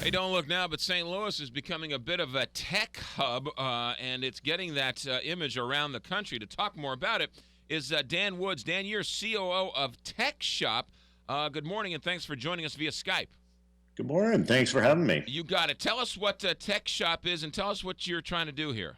Hey, don't look now, but St. Louis is becoming a bit of a tech hub, and it's getting that image around the country. To talk more about it is Dan Woods. Dan, you're COO of TechShop. Good morning, and thanks for joining us via Skype. Good morning. Thanks for having me. You got it. Tell us what TechShop is, and tell us what you're trying to do here.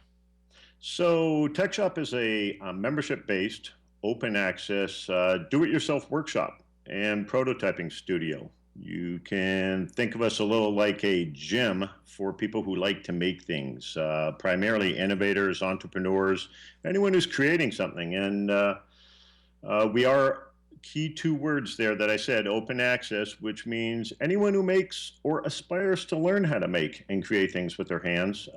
So, TechShop is a membership-based, open access, do-it-yourself workshop and prototyping studio. You can think of us a little like a gym for people who like to make things, primarily innovators, entrepreneurs, anyone who's creating something. And we are key two words there that I said, open access, which means anyone who makes or aspires to learn how to make and create things with their hands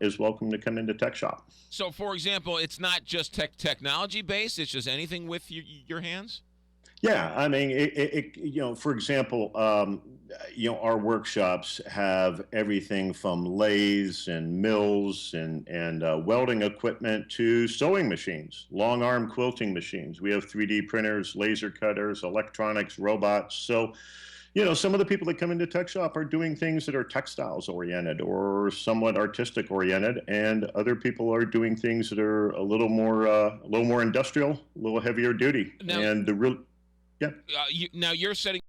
is welcome to come into TechShop. So, for example, it's not just technology-based, it's just anything with your hands? Yeah, I mean, for example, our workshops have everything from lathes and mills and welding equipment to sewing machines, long arm quilting machines. We have 3D printers, laser cutters, electronics, robots. So, some of the people that come into TechShop are doing things that are textiles oriented or somewhat artistic oriented, and other people are doing things that are a little more industrial, a little heavier duty. Now, and the real Yeah. Now you're setting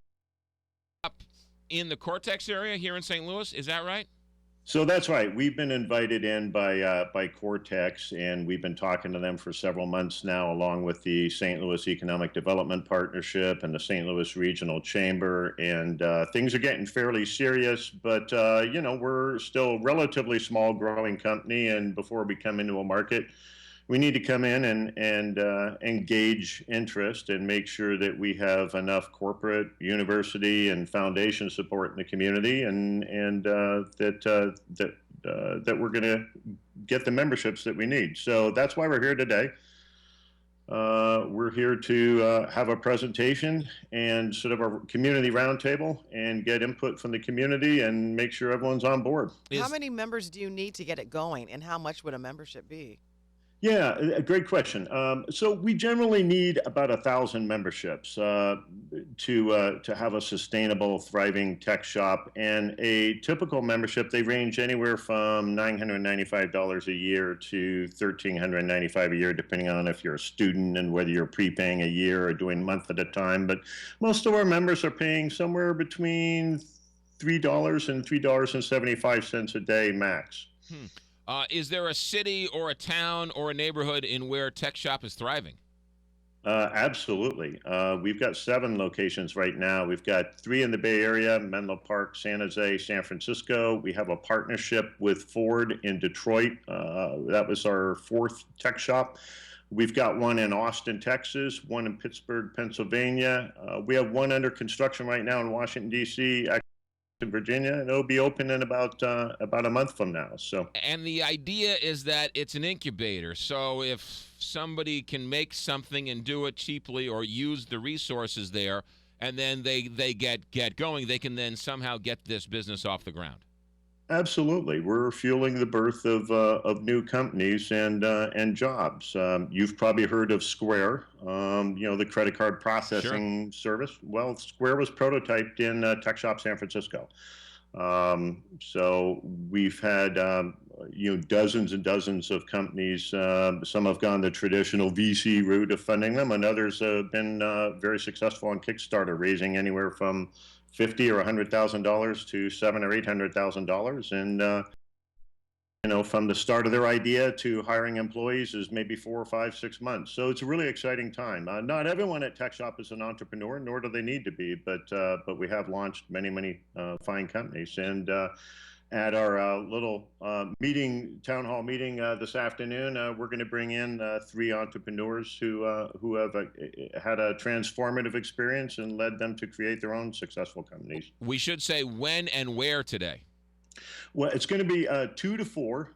up in the Cortex area here in St. Louis. Is that right? So that's right. We've been invited in by Cortex, and we've been talking to them for several months now, along with the St. Louis Economic Development Partnership and the St. Louis Regional Chamber. And things are getting fairly serious, but we're still a relatively small, growing company. And before we come into a market, we need to come in and engage interest and make sure that we have enough corporate, university, and foundation support in the community, and that we're going to get the memberships that we need. So that's why we're here today. We're here to have a presentation and sort of a community roundtable and get input from the community and make sure everyone's on board. How many members do you need to get it going, and how much would a membership be? Yeah, a great question. So we generally need about 1,000 memberships to have a sustainable, thriving tech shop. And a typical membership, they range anywhere from $995 a year to $1,395 a year, depending on if you're a student and whether you're prepaying a year or doing month at a time. But most of our members are paying somewhere between $3 and $3.75 a day max. Is there a city or a town or a neighborhood in where TechShop is thriving? Absolutely. We've got 7 locations right now. We've got 3 in the Bay Area, Menlo Park, San Jose, San Francisco. We have a partnership with Ford in Detroit. That was our 4th TechShop. We've got one in Austin, Texas, one in Pittsburgh, Pennsylvania. We have one under construction right now in Washington, D.C., in Virginia, and it'll be open in about a month from now. So, and the idea is that it's an incubator. So if somebody can make something and do it cheaply or use the resources there, and then they get going, they can then somehow get this business off the ground. Absolutely, we're fueling the birth of new companies and jobs. You've probably heard of Square, the credit card processing service. Well, Square was prototyped in TechShop San Francisco. So we've had dozens and dozens of companies. Some have gone the traditional VC route of funding them, and others have been very successful on Kickstarter, raising anywhere from $50,000 or $100,000 to $700,000 or $800,000, and from the start of their idea to hiring employees is maybe 4 or 5, 6 months. So it's a really exciting time. Not everyone at TechShop is an entrepreneur, nor do they need to be, but we have launched many fine companies. And at our little town hall meeting this afternoon, we're going to bring in 3 entrepreneurs who have had a transformative experience and led them to create their own successful companies. We should say when and where today. Well, it's going to be 2 to 4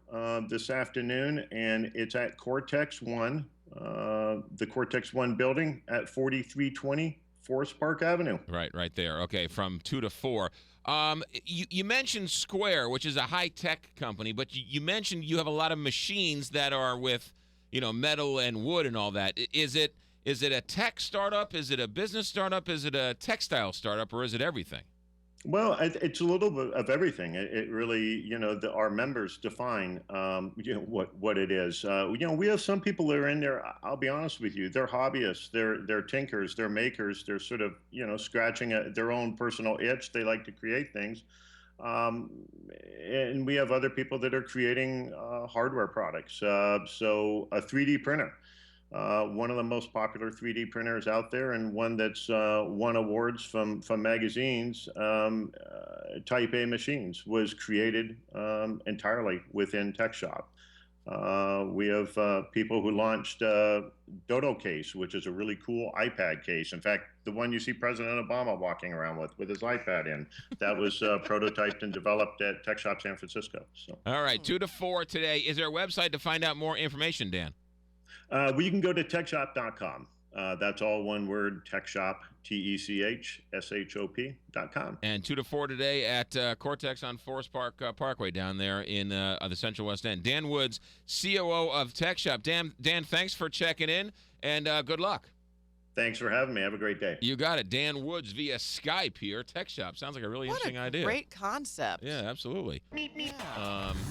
this afternoon, and it's at Cortex 1, the Cortex 1 building at 4320 Forest Park Avenue. Right there. Okay, from 2 to 4. You mentioned Square, which is a high-tech company, but you mentioned you have a lot of machines that are with, metal and wood and all that. Is it a tech startup? Is it a business startup? Is it a textile startup? Or is it everything? Well, it's a little bit of everything. It really, our members define, what it is. We have some people that are in there. I'll be honest with you, they're hobbyists, they're tinkers, they're makers, they're sort of, scratching their own personal itch. They like to create things. Um, and we have other people that are creating hardware products. So a 3D printer, one of the most popular 3D printers out there, and one that's won awards from magazines. Type A machines was created entirely within TechShop. We have people who launched Dodo Case, which is a really cool iPad case. In fact, the one you see President Obama walking around with his iPad in, that was prototyped and developed at TechShop San Francisco. So, All right, 2 to 4 today. Is there a website to find out more information, Dan? well, you can go to techshop.com. That's all one word, TechShop, TechShop.com. And 2 to 4 today at Cortex on Forest Park Parkway down there in the Central West End. Dan Woods, COO of TechShop. Dan, thanks for checking in, and good luck. Thanks for having me. Have a great day. You got it. Dan Woods via Skype here. TechShop. Sounds like a really interesting idea. Great concept. Yeah, absolutely. Yeah.